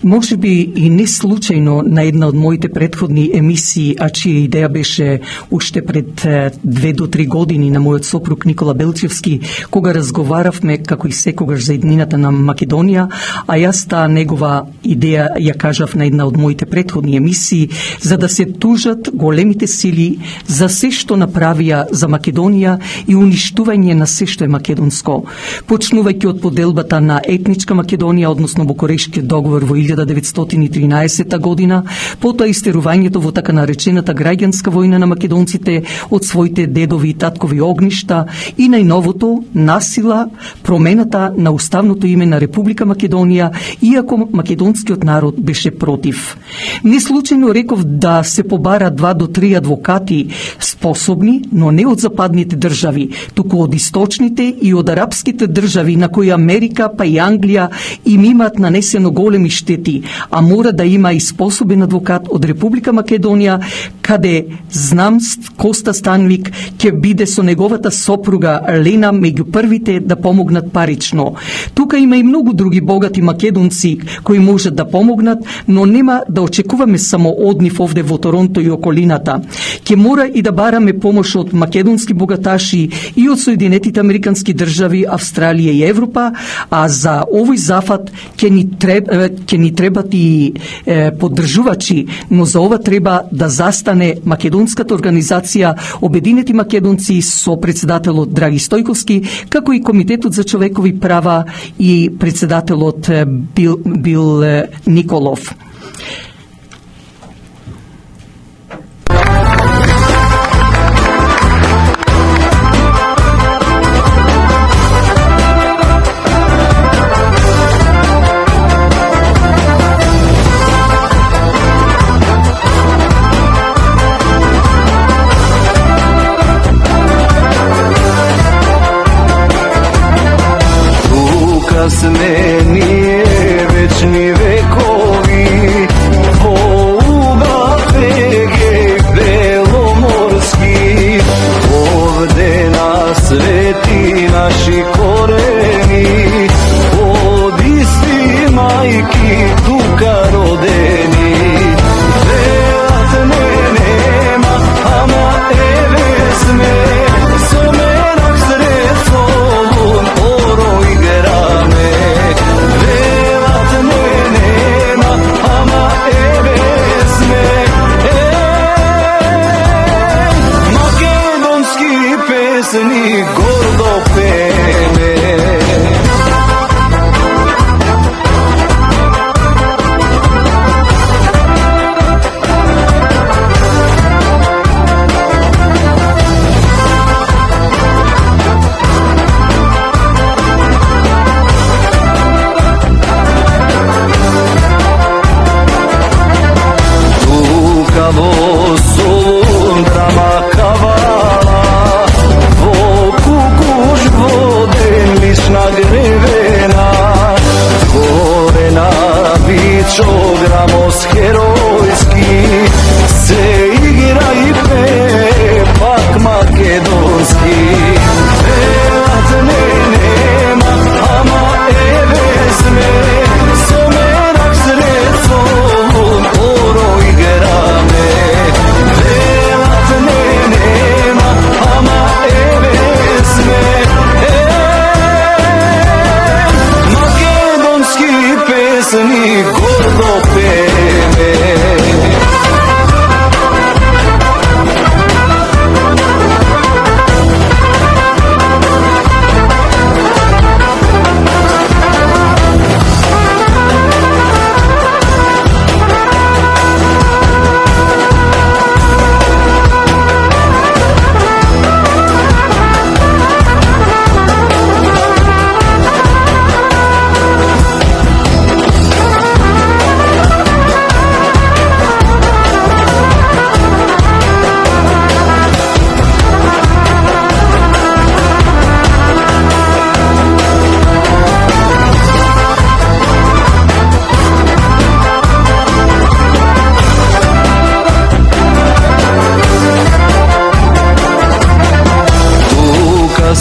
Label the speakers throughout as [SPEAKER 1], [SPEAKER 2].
[SPEAKER 1] Може би и не случајно на една од моите претходни емисии, а чија идеја беше уште пред 2 до 3 години на мојот сопруг Никола Белчевски, кога разговаравме како и секогаш за иднината на Македонија, а јас таа негова идеја ја кажав на една од моите претходни емисии, за да се тужат големите сили за се што направија за Македонија и уништување на се што е македонско, почнувајќи од поделбата на етничка Македонија, односно Букурешкиот договор во 1913 година, потоа истерувањето во така наречената граѓанска војна на македонците од своите дедови и таткови огништа и најновото насила промената на уставното име на Република Македонија, иако македонскиот народ беше против. Не случајно реков да се побара 2 до 3 адвокати способни, но не од западните држави, туку од источните и од арапските држави на кои Америка па и Англија им имаат нанесено големи штети, а мора да има и способен адвокат од Република Македонија, каде знам Коста Станвик ќе биде со неговата сопруга Лена меѓу првите да помогнат парично. Тука има и многу други богати македонци кои можат да помогнат, но нема да очекуваме само од нив овде во Торонто и околината. Ќе мора и да бараме помош од македонски богаташи и од Соединетите Американски држави, Австралија и Европа, а за овој зафат ќе ни требат и поддржувачи, но за ова треба да застане македонската организација Обединети македонци со председателот Драги Стојковски, како и Комитетот за човекови права и председателот Бил Николов.
[SPEAKER 2] Сме ние вечни векови, во убав Егеј беломорски, овде на свети наши корени, од исти мајки тука родени. Велат не нема, ама еве сме, со менак сред солун оро играме. Велат не нема, ама еве сме, македонски песни гордо пееме. Во Солун драма кавала, во Кукуш воден лична гревена, горе на Бичо грамос херојски, се игра и пее пак македонски. Велат не нема, ама еве сме, со менак сред Солун оро играме. Велат не нема, ама еве сме, македонски песни гордо пееме.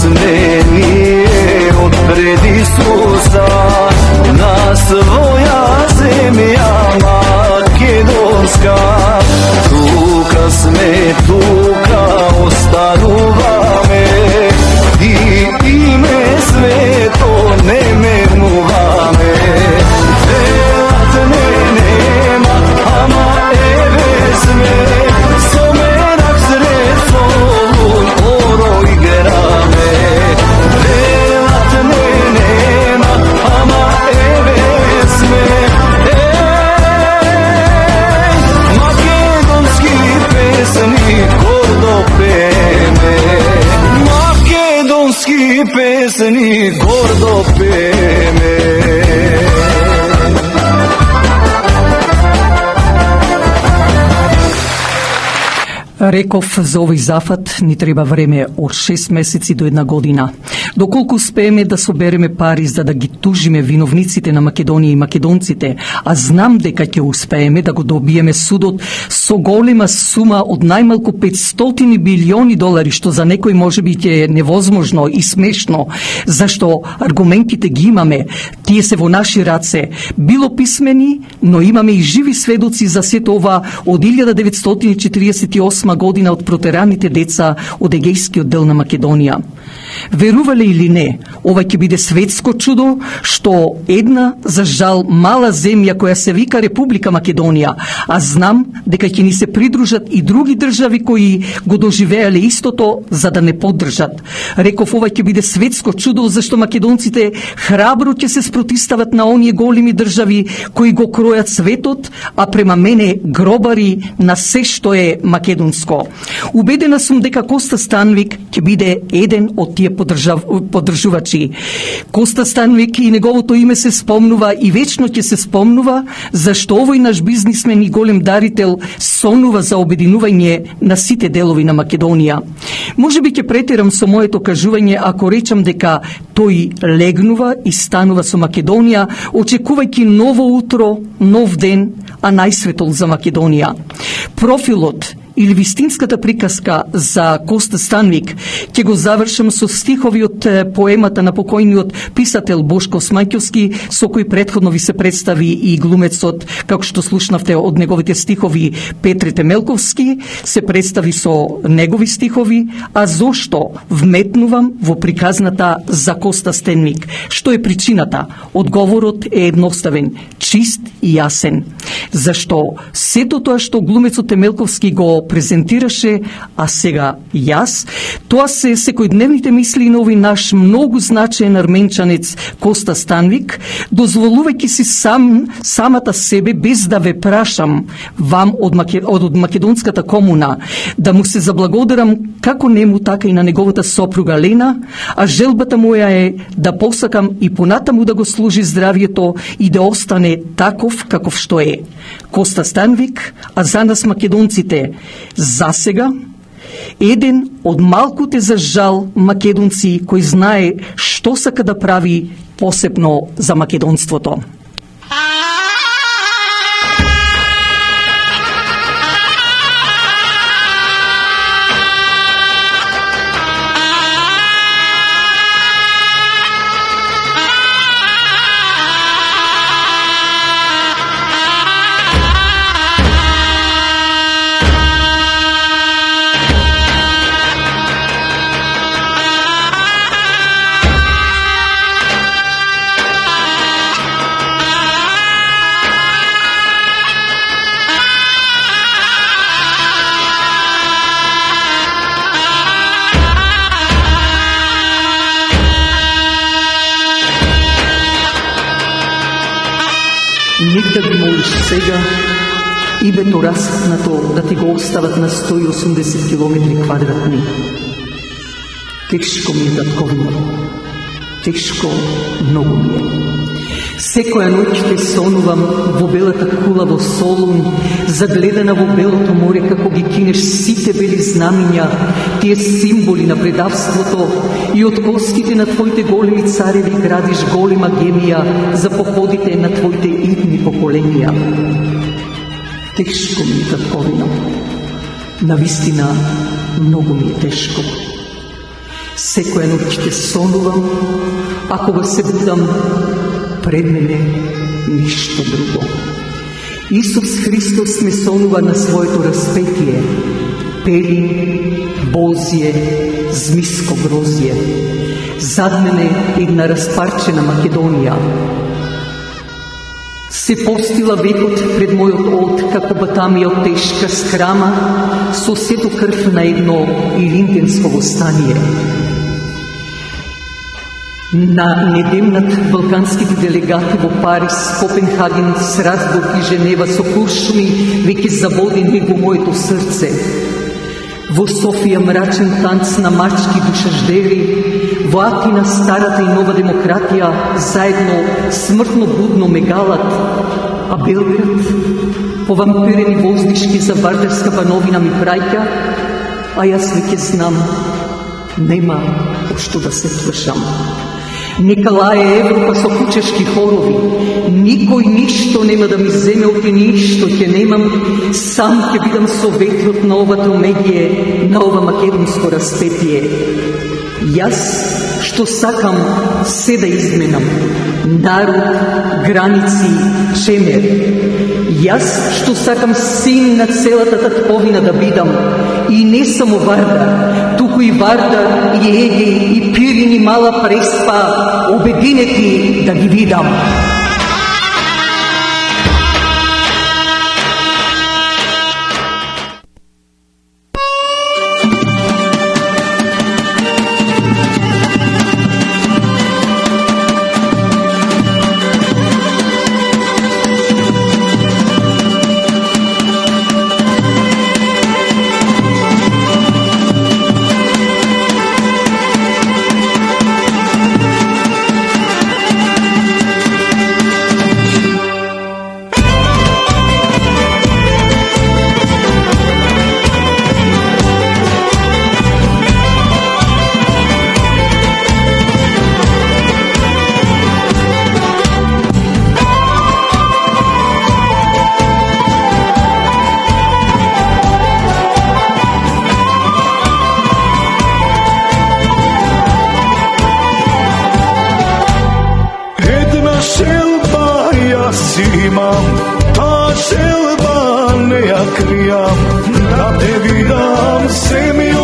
[SPEAKER 2] Сме ние од пред Исуса на своја земја pesni gordo peme.
[SPEAKER 1] Реков, за овој зафат ни треба време од 6 месеци до 1 година. Доколку успееме да собереме пари за да ги тужиме виновниците на Македонија и македонците, а знам дека ќе успееме да го добиеме судот со голема сума од најмалку 500 билиони долари, што за некој можеби ќе е невозможно и смешно, зашто аргументите ги имаме, тие се во наши раце, било писмени, но имаме и живи сведоци за сето ова од 1948 година од протераните деца од егејскиот дел на Македонија. Верувале или не, ова ќе биде светско чудо, што една, за жал, мала земја која се вика Република Македонија, а знам дека ќе ни се придружат и други држави кои го доживеале истото за да не поддржат. Реков, ова ќе биде светско чудо, зашто македонците храбро ќе се спротистават на оние големи држави кои го кројат светот, а према мене гробари на се што е македонско. Убедена сум дека Коста Станвик ќе биде еден од тие поддржувачи. Коста Станвик и неговото име се спомнува и вечно ќе се спомнува, зашто овој наш бизнисмен и голем дарител сонува за обединување на сите делови на Македонија. Можеби ќе претерам со моето кажување ако речам дека тој легнува и станува со Македонија, очекувајќи ново утро, нов ден, а најсветол за Македонија. Профилот или вистинската приказка за Коста Станвик ќе го завршам со стихови од поемата на покојниот писател Бошко Осмањковски, со кој претходно ви се представи и глумецот, како што слушнавте од неговите стихови, Петре Темелковски, се представи со негови стихови, а зошто вметнувам во приказната за Коста Станвик? Што е причината? Одговорот е едноставен, чист и јасен. Зашто сето тоа што глумецот Темелковски го презентираше, а сега јас, тоа се секојдневните мисли на овој наш многу значаен арменчанец Коста Станвик, дозволувајќи си самата себе, без да ве прашам вам од македонската комуна, да му се заблагодарам како нему, така и на неговата сопруга Лена, а желбата моја е да посакам и понатаму да го служи здравието и да остане таков каков што е. Коста Станвик, а за нас македонците, засега, еден од малкуте за жал македонци кој знае што сака да прави посебно за македонството. Нека ги молиш сега името разпнато да ти го остават на 180 км квадратни. Тешко ми е, татковино. Тешко многу ми е. Секоја ноќ те сонувам во белата кула во Солун, загледана во белото море како ги кинеш сите бели знамиња, тие символи на предавството, и од коските на твоите големи цареви градиш голема гемија за походите на твоите идни поколенија. Тешко ми е, татковино. Навистина многу ми е тешко. Секоја ноќ те сонувам, а кога се будам, пред мене ништо друго. Исус Христос ме сонува на своето распетие, пели, Бозие, змиско грозие. Зад мене една распарчена Македонија. Се постила векот пред мојот од, како батамија тешка скрама, со сето крв на едно илинденско востание. На недемнат балканските делегати во Париз, Копенхаген, Страсбург и Женева со куршуми веќе заводени во моето срце. Во Софија мрачен танц на мачки душаждери, Вати на старата и нова демократија заедно смртно будно мегалат, а Белград по вампирени воздишки за Вардарска бановина ми праќа, а јас веќе знам, нема што да се плашам. Нека лае Европа со кучешки хорови, никој ништо нема да ми земе, оти ништо ќе немам, сам ќе бидам со ветрот на ова тромегие, на ова македонско распетие. Јас што сакам се да изменам, народ, граници, чемер. Јас што сакам син на целата татковина да бидам, и не само Вардар, туку и Вардар, и Еги, и Пирин, и Мала Преспа, обединети да ги видам.
[SPEAKER 2] Imam, ta želba ne ja krijam, da te vidam, se mi